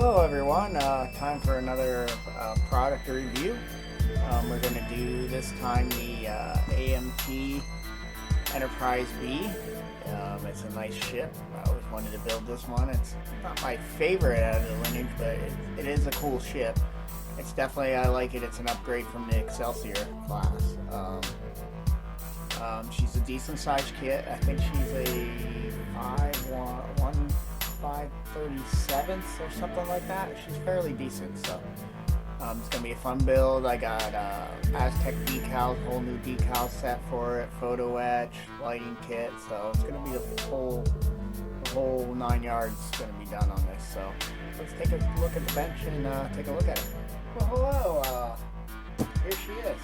Hello everyone, time for another product review. We're going to do this time the AMT Enterprise B. It's a nice ship. I always wanted to build this one. It's not my favorite out of the lineage, but it is a cool ship. It's definitely, I like it. It's an upgrade from the Excelsior class. She's a decent sized kit. I think she's a 5/37 or something like that. She's fairly decent, so it's gonna be a fun build. I got Aztec decals, whole new decal set for it, photo-etch, lighting kit. So it's gonna be the whole 9 yards gonna be done on this. So let's take a look at the bench and take a look at it. Well, hello. Here she is.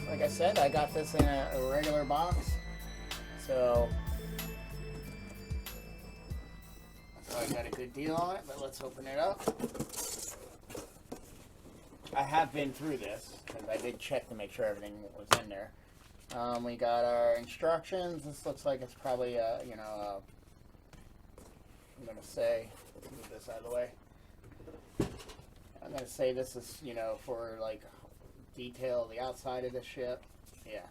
Like I said, I got this in a regular box, so I got a good deal on it, but let's open it up. I have been through this, because I did check to make sure everything was in there. We got our instructions. This looks like it's probably, I'm going to say, move this out of the way. I'm going to say this is, for, like, detail the outside of the ship. Yeah.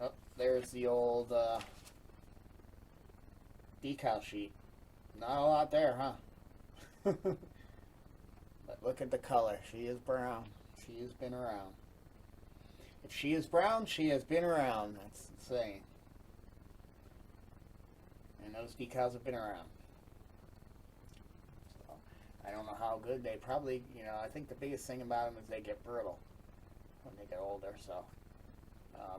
Oh, there's the old decal sheet. Not a lot there, huh? But look at the color. She is brown. She has been around. If she is brown, she has been around. That's the saying. And those decals have been around. So, I don't know how good they probably, I think the biggest thing about them is they get brittle when they get older, so.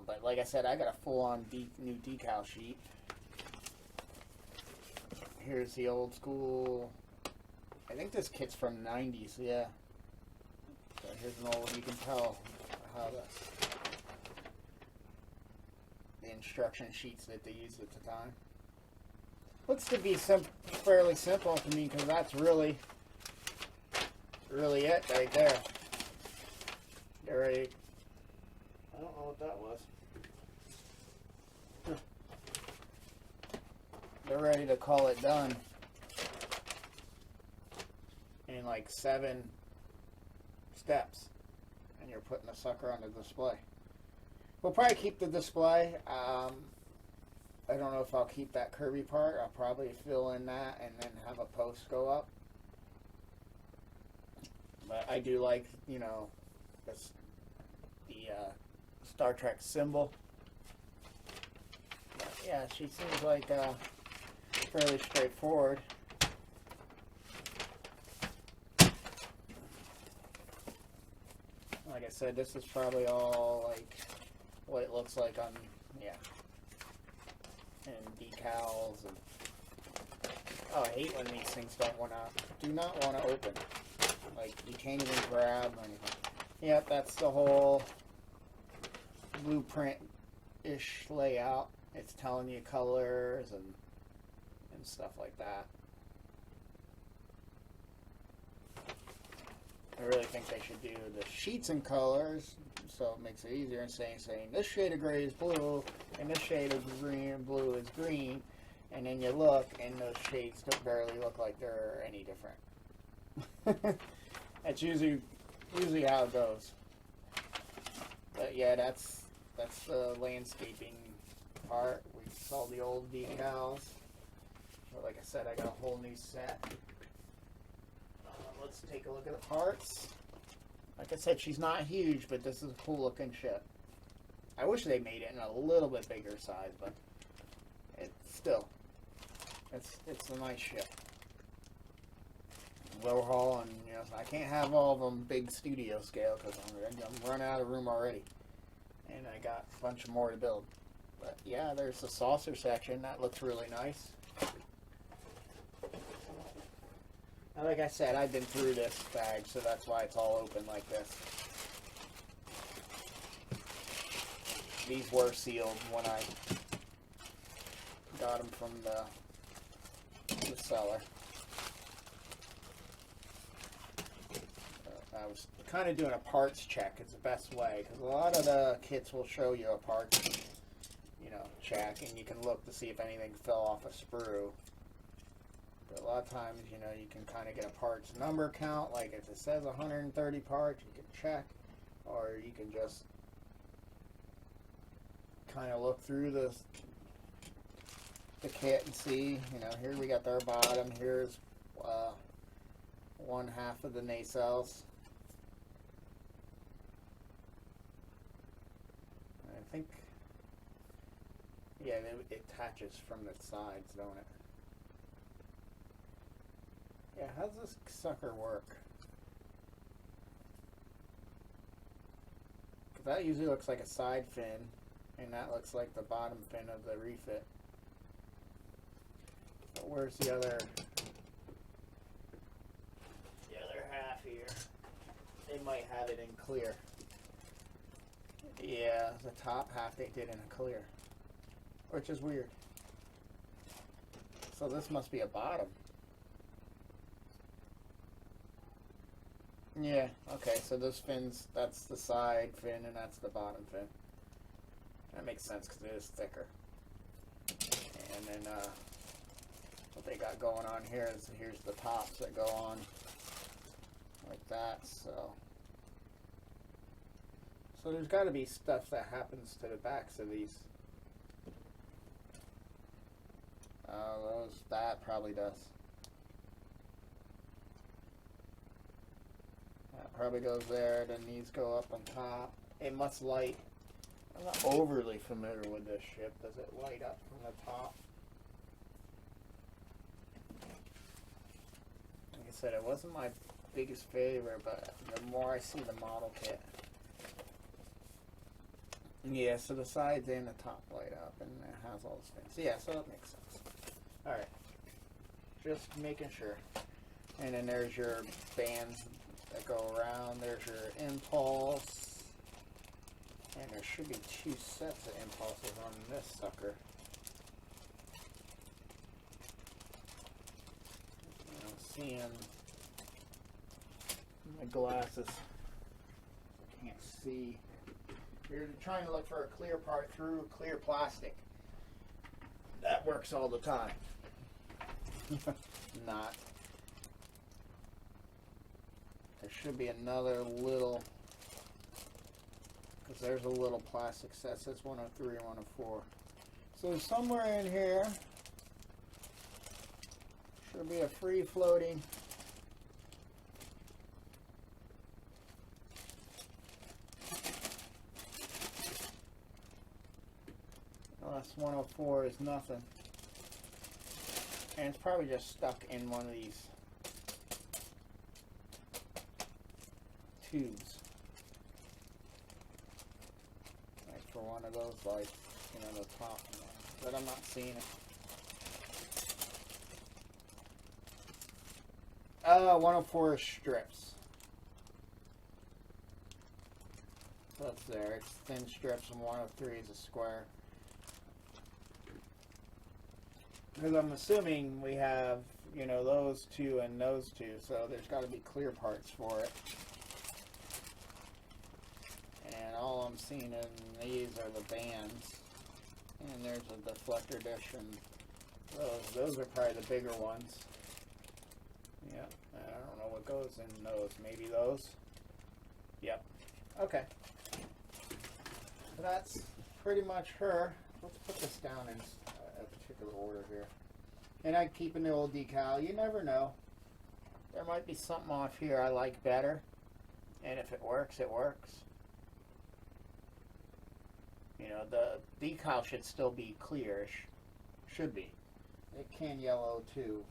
But like I said, I got a full-on new decal sheet. Here's the old school, I think this kit's from 90s, yeah. So here's an old, you can tell how the instruction sheets that they used at the time. Looks to be fairly simple to me, because that's really it right there. Get ready. I don't know what that was. They're ready to call it done in like 7 steps, and you're putting the sucker on the display. We'll probably keep the display. I don't know if I'll keep that curvy part. I'll probably fill in that and then have a post go up. But I do like, the Star Trek symbol. But yeah, she seems like fairly straightforward. Like I said, this is probably all like what it looks like on, and decals and. Oh, I hate when these things do not want to open. Like, you can't even grab or anything. Yep, that's the whole blueprint-ish layout. It's telling you colors and stuff like that. I really think they should do the sheets in colors, so it makes it easier in saying this shade of gray is blue, and this shade of blue is green, and then you look, and those shades don't barely look like they're any different. That's usually how it goes. But yeah, that's the landscaping part. We saw the old decals. But like I said, I got a whole new set. Let's take a look at the parts. Like I said, she's not huge, but this is a cool looking ship. I wish they made it in a little bit bigger size, but it's a nice ship. Low hull, and I can't have all of them big studio scale because I'm running out of room already, and I got a bunch more to build. But yeah, there's the saucer section. That looks really nice. Now, like I said, I've been through this bag, so that's why it's all open like this. These were sealed when I got them from the seller. I was kind of doing a parts check. It's the best way, because a lot of the kits will show you a parts, check, and you can look to see if anything fell off a sprue. But a lot of times, you know, you can kind of get a parts number count. Like if it says 130 parts, you can check, or you can just kind of look through the kit and see. You know, here we got our bottom. Here's one half of the nacelles. I think, yeah, it attaches from the sides, don't it? Yeah, how's this sucker work? Because that usually looks like a side fin, and that looks like the bottom fin of the refit. But where's the other half here? They might have it in clear. Yeah, the top half they did in a clear, which is weird. So this must be a bottom. Yeah, okay, so those fins, that's the side fin and that's the bottom fin. That makes sense because it is thicker. And then what they got going on here is, here's the tops that go on like that. So there's got to be stuff that happens to the backs of these. That probably does. That probably goes there, then these go up on top. It must light. I'm not overly familiar with this ship. Does it light up from the top? Like I said, it wasn't my biggest favorite, but the more I see the model kit. Yeah, so the sides and the top light up, and it has all those things. Yeah, so that makes sense. Alright. Just making sure. And then there's your bands that go around. There's your impulse. And there should be 2 sets of impulses on this sucker. I'm seeing my glasses. I can't see. You're trying to look for a clear part through clear plastic. That works all the time. Not. There should be another little, because there's a little plastic set. That's 103 and 104. So somewhere in here should be a free floating unless 104 is nothing. And it's probably just stuck in one of these tubes. Like for one of those lights, you know, the top one. But I'm not seeing it. 104 is strips. So that's there. It's thin strips, and 103 is a square. Because I'm assuming we have, you know, those 2 and those 2, so there's got to be clear parts for it. And all I'm seeing in these are the bands. And there's a deflector dish, and those are probably the bigger ones. Yeah, I don't know what goes in those. Maybe those? Yep. Okay. So that's pretty much her. Let's put this down in a particular order here. And I keep in the old decal. You never know. There might be something off here I like better. And if it works, it works. You know, the decal should still be clearish. Should be. It can yellow too.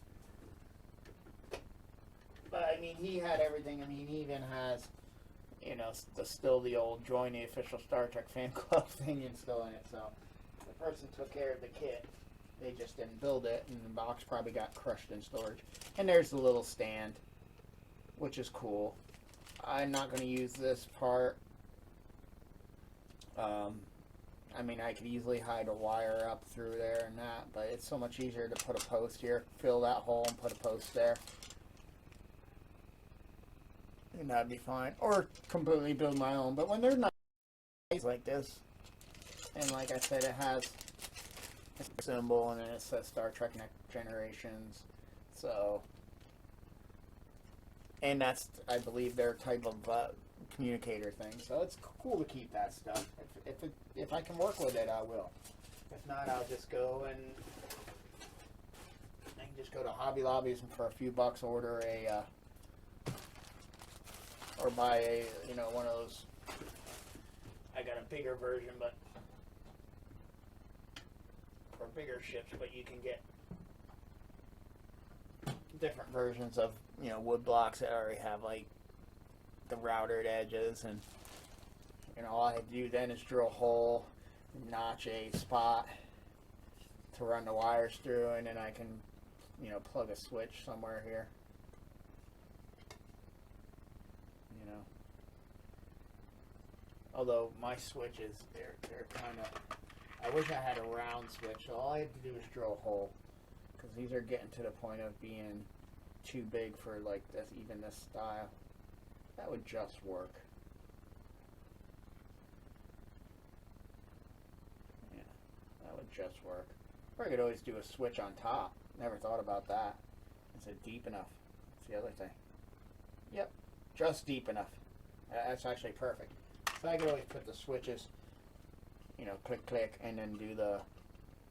But I mean, he had everything. I mean, he even has, you know, still the old join the official Star Trek fan club thing and still in it. So the person took care of the kit. They just didn't build it, and the box probably got crushed in storage. And there's the little stand, which is cool. I'm not going to use this part. I mean, I could easily hide a wire up through there and that, but it's so much easier to put a post here, fill that hole, and put a post there. And that'd be fine. Or completely build my own. But when they're nice like this, and like I said, it has a symbol, and then it says Star Trek Next Generations. So, and that's, I believe, their type of communicator thing. So it's cool to keep that stuff. If I can work with it, I will. If not, I'll just go and I can just go to Hobby Lobbies and for a few bucks order a or buy a, you know, one of those. I got a bigger version, but for bigger ships, but you can get different versions of, you know, wood blocks that already have like the routed edges, and you know, all I have to do then is drill a hole, notch a spot to run the wires through, and then I can, you know, plug a switch somewhere here. You know, although my switches, they're kind of, I wish I had a round switch. So all I have to do is drill a hole, because these are getting to the point of being too big for like this, even this style. That would just work. Yeah, that would just work. Or I could always do a switch on top. Never thought about that. Is it deep enough? That's the other thing. Yep, just deep enough. That's actually perfect. So I could always put the switches, you know, click, click, and then do the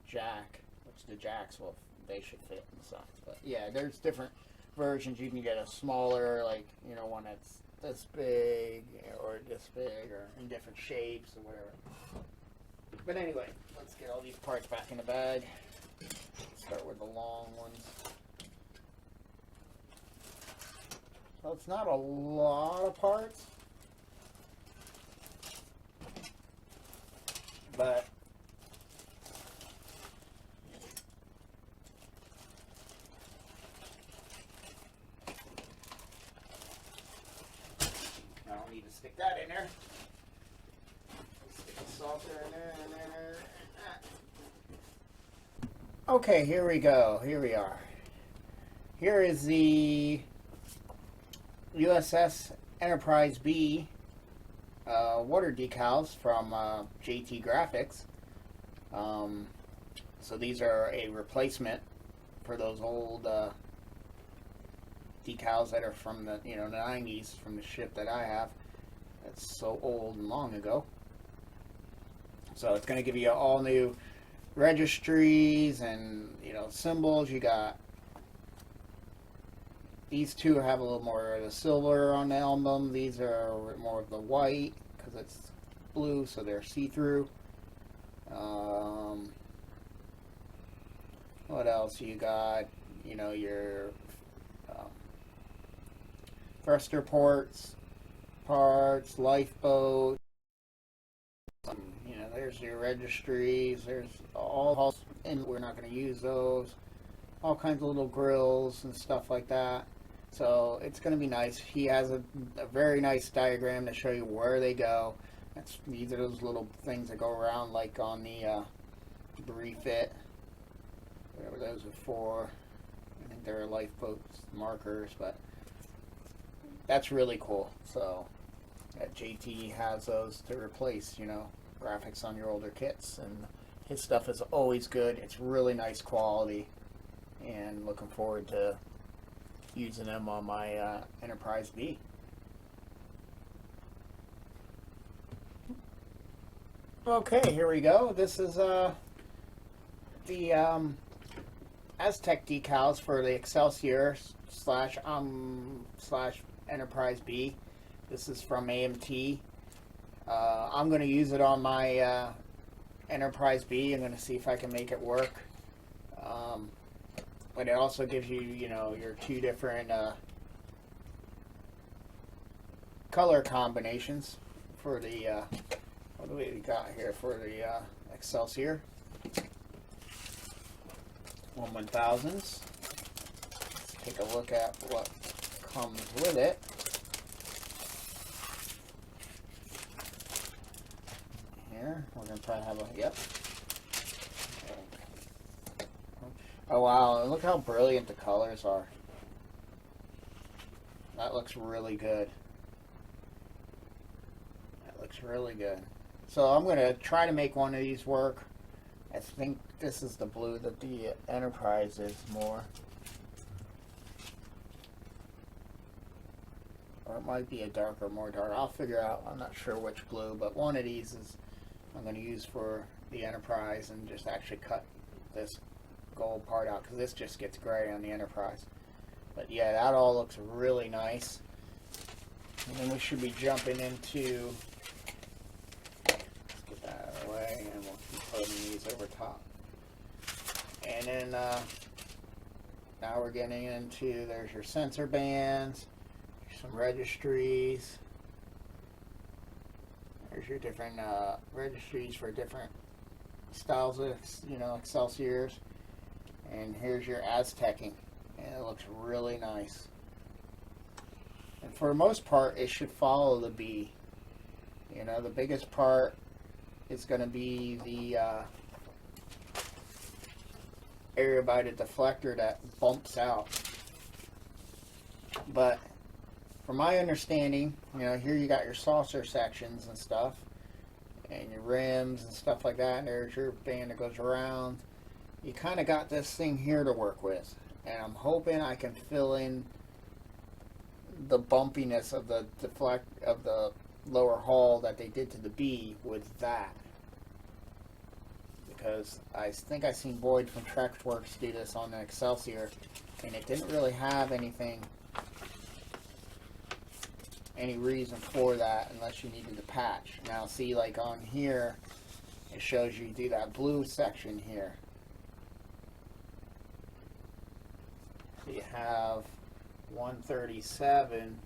jack, which the jacks will, they should fit in the sides. But yeah, there's different versions. You can get a smaller, like, you know, one that's this big or this big, or in different shapes or whatever. But anyway, let's get all these parts back in the bag. Start with the long ones. So it's not a lot of parts, but I don't need to stick that in there. Stick a saucer in there, and there, and that. Okay, here we go. Here we are. Here is the USS Enterprise B water decals from J.T Graphics. So these are a replacement for those old decals that are from the, you know, 90s, from the ship that I have. That's so old and long ago. So it's going to give you all new registries and, you know, symbols. You got these two have a little more of the silver on the emblem. These are more of the white because it's blue, so they're see-through. What else you got? You know, your thruster ports, parts, lifeboat. You know, there's your registries. There's all, and we're not going to use those. All kinds of little grills and stuff like that. So it's going to be nice. He has a very nice diagram to show you where they go. These are those little things that go around, like on the refit, whatever those are for. I think they're lifeboat markers, but that's really cool. So JT has those to replace, you know, graphics on your older kits, and his stuff is always good. It's really nice quality, and looking forward to using them on my Enterprise B. Okay, here we go. This is the Aztec decals for the Excelsior slash Enterprise B. This is from AMT. I'm going to use it on my Enterprise B. I'm going to see if I can make it work. But it also gives you, you know, your two different color combinations for the, what do we got here for the Excelsior 1000s. Let's take a look at what comes with it. Here, we're going to try to have a, yep. Oh wow, look how brilliant the colors are. That looks really good. That looks really good. So I'm going to try to make one of these work. I think this is the blue that the Enterprise is more. might be a darker, more dark. I'll figure out. I'm not sure which blue, but one of these is I'm going to use for the Enterprise, and just actually cut this gold part out because this just gets gray on the Enterprise. But yeah, that all looks really nice. And then we should be jumping into, let's get that out of the way, and we'll keep putting these over top. And then now we're getting into, there's your sensor bands, some registries. There's your different registries for different styles of, Excelsiors. And here's your aztecing, and it looks really nice. And for the most part, it should follow the B. The biggest part is going to be the area by the deflector that bumps out. But from my understanding, here you got your saucer sections and stuff, and your rims and stuff like that, and there's your band that goes around. You kind of got this thing here to work with, and I'm hoping I can fill in the bumpiness of the lower hull that they did to the B with that, because I think I seen Boyd from Trexworks do this on the Excelsior, and it didn't really have any reason for that unless you needed to patch. Now see, like on here, it shows you do that blue section here. So you have 137,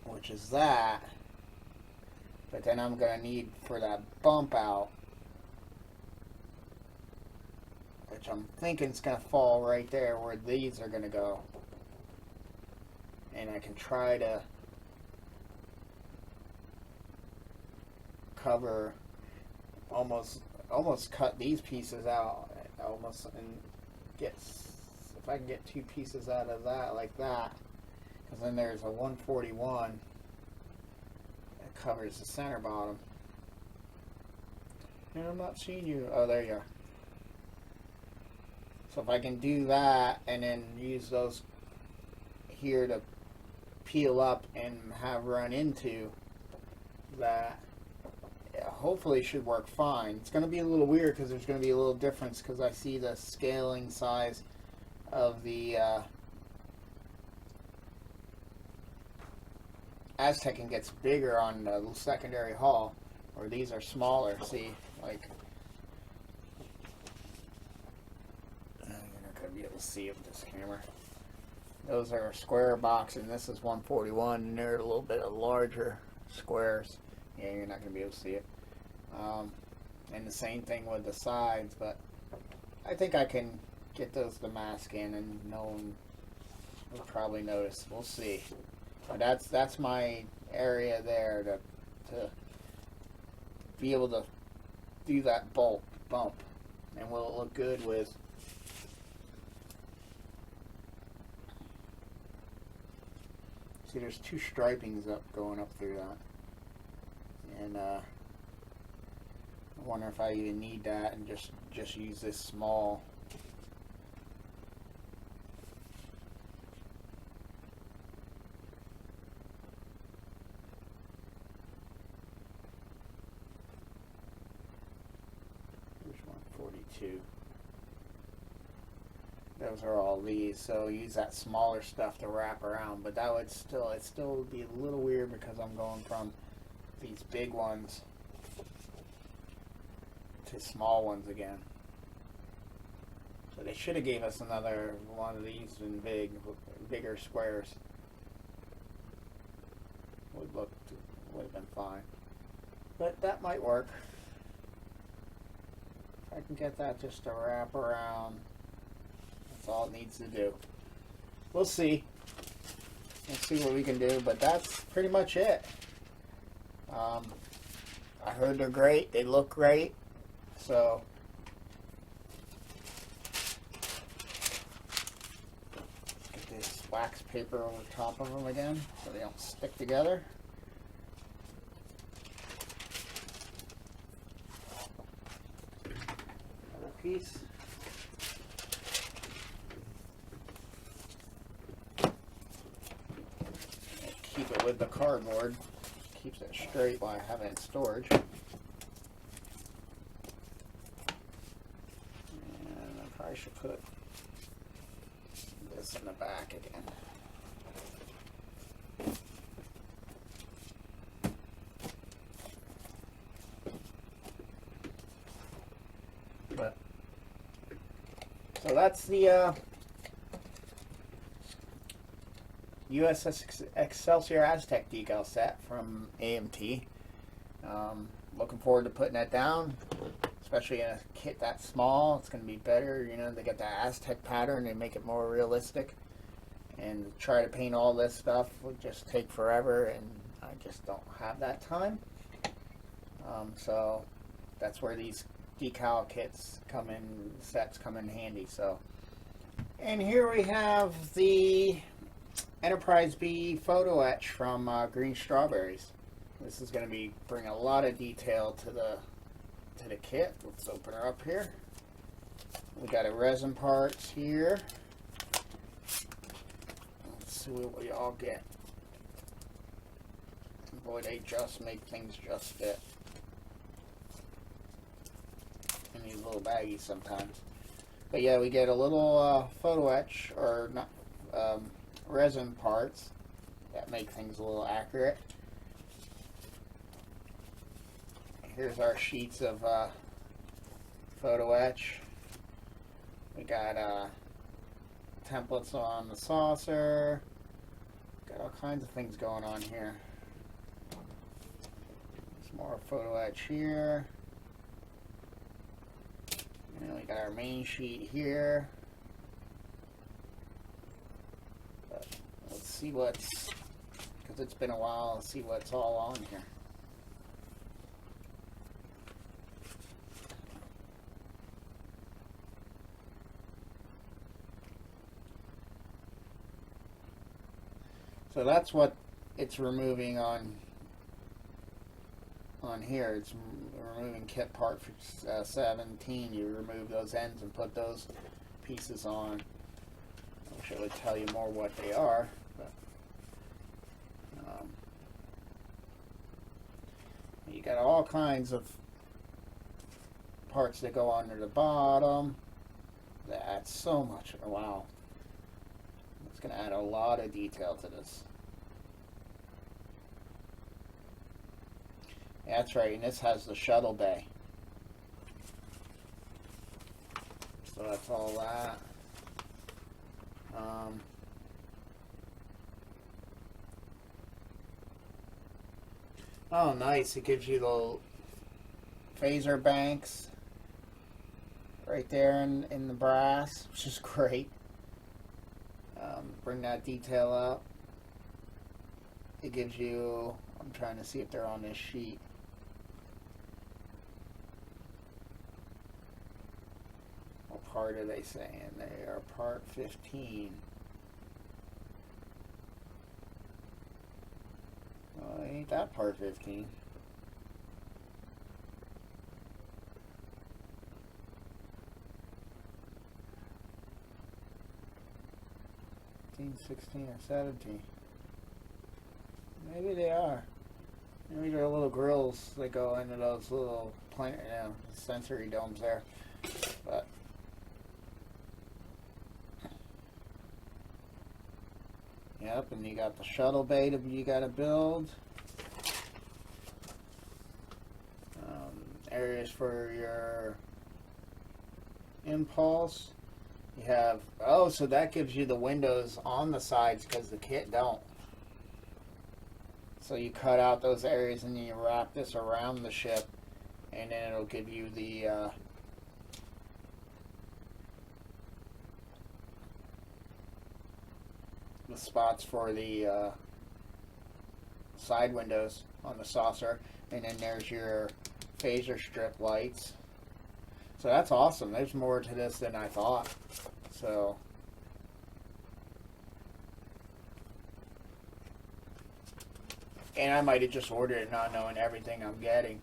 which is that, but then I'm going to need for that bump out, which I'm thinking is going to fall right there where these are going to go, and I can try to cover, almost cut these pieces out, and get, if I can get two pieces out of that like that, because then there's a 141 that covers the center bottom. And I'm not seeing you. Oh, there you are. So if I can do that and then use those here to peel up and have run into that, yeah, hopefully it should work fine. It's going to be a little weird because there's going to be a little difference, because I see the scaling size of the aztecing gets bigger on the secondary hull, or these are smaller. See, like, you're not going to be able to see it with this camera. Those are square box, and this is 141, and they're a little bit larger squares. Yeah, you're not going to be able to see it. And the same thing with the sides, but I think I can get those to mask in, and no one will probably notice. We'll see. But that's my area there to be able to do that bump, and will it look good with. See, there's two stripings going up through that, and I wonder if I even need that, and just use this small. There's 142. Those are all these, so use that smaller stuff to wrap around, but that would still be a little weird because I'm going from these big ones to small ones again. So they should have gave us another one of these in bigger squares. Would have been fine, but that might work. If I can get that just to wrap around. That's all it needs to do. We'll see. Let's see what we can do, but that's pretty much it. I heard they're great. They look great. So get this wax paper over top of them again so they don't stick together. piece. Keep it with the cardboard. Keeps it straight while I have it in storage. And I probably should put this in the back again. But so that's the USS Excelsior Aztec decal set from AMT. Looking forward to putting that down, especially in a kit that small. It's going to be better, you know, they get that Aztec pattern and make it more realistic. And try to paint all this stuff would just take forever, and I just don't have that time. So that's where these decal kits come in, sets come in handy. So, and here we have the Enterprise B photo-etch from Greenstrawberries. This is going to be bring a lot of detail to the kit. Let's open her up here. We got a resin parts here. Let's see what we all get. Boy, they just make things just fit in these little baggies sometimes. But yeah, we get a little photo-etch, or not, resin parts that make things a little accurate. Here's our sheets of photo-etch. We got templates on the saucer. Got all kinds of things going on here. Some more photo-etch here. And we got our main sheet here. But let's see what's, because it's been a while, let's see what's all on here. So that's what it's removing on here. It's removing kit part 17. You remove those ends and put those pieces on. I wish I would tell you more what they are, but you got all kinds of parts that go under the bottom. That's so much. Wow. It's going to add a lot of detail to this. Yeah, that's right, and this has the shuttle bay. So that's all that. Oh, nice. It gives you the phaser banks right there in the brass, which is great. Bring that detail up. It gives you, I'm trying to see if they're on this sheet. What part are they saying? They are part 15. Well, ain't that part 15? 16 or 17. Maybe they are. Maybe they're little grills that go into those little sensory domes there. But yep, and you got the shuttle bay that you got to build. Areas for your impulse. You have, oh, so that gives you the windows on the sides because the kit don't. So you cut out those areas and then you wrap this around the ship, and then it'll give you the spots for the side windows on the saucer, and then there's your phaser strip lights. So that's awesome. There's more to this than I thought. So and I might have just ordered it not knowing everything I'm getting.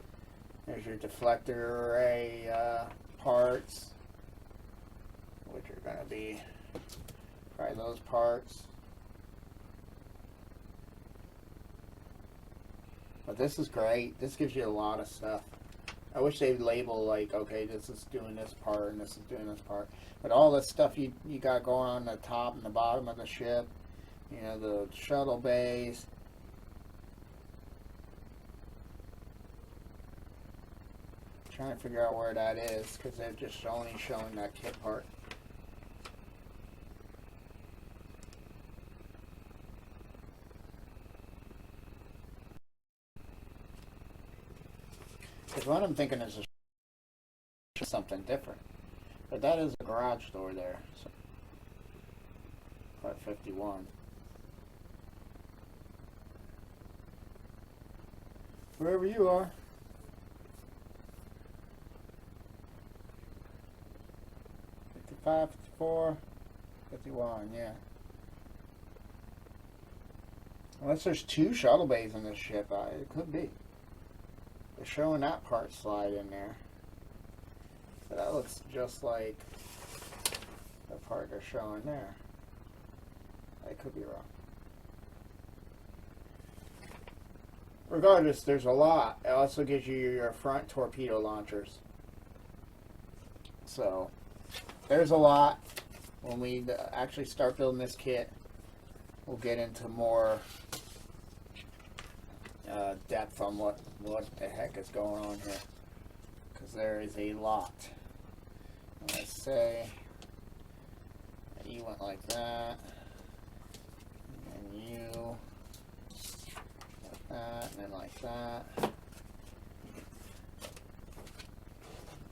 There's your deflector array parts. to be probably those parts. But this is great. This gives you a lot of stuff. I wish they'd label like, okay, this is doing this part and this is doing this part. But all this stuff you got going on the top and the bottom of the ship, you know, the shuttle bays. Trying to figure out where that is because they're just only showing that kit part. Because what I'm thinking is something different. But that is a garage door there. So, part 51. Wherever you are. 55, 54, 51, yeah. Unless there's 2 shuttle bays in this ship, it could be. They're showing that part slide in there. So that looks just like the part they're showing there. I could be wrong. Regardless, there's a lot. It also gives you your front torpedo launchers. So, there's a lot. When we actually start building this kit, we'll get into more depth on what the heck is going on here. Because there is a lot. Let's say you went like that, and you like that, and then like that,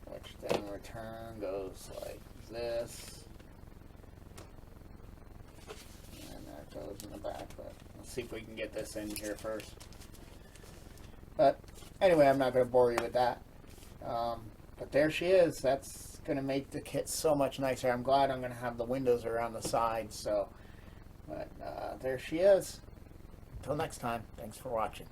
which then in return goes like this, and that goes in the back. But let's see if we can get this in here first. But anyway, I'm not going to bore you with that. But there she is. That's going to make the kit so much nicer. I'm glad I'm going to have the windows around the side. So, but there she is. Until next time, thanks for watching.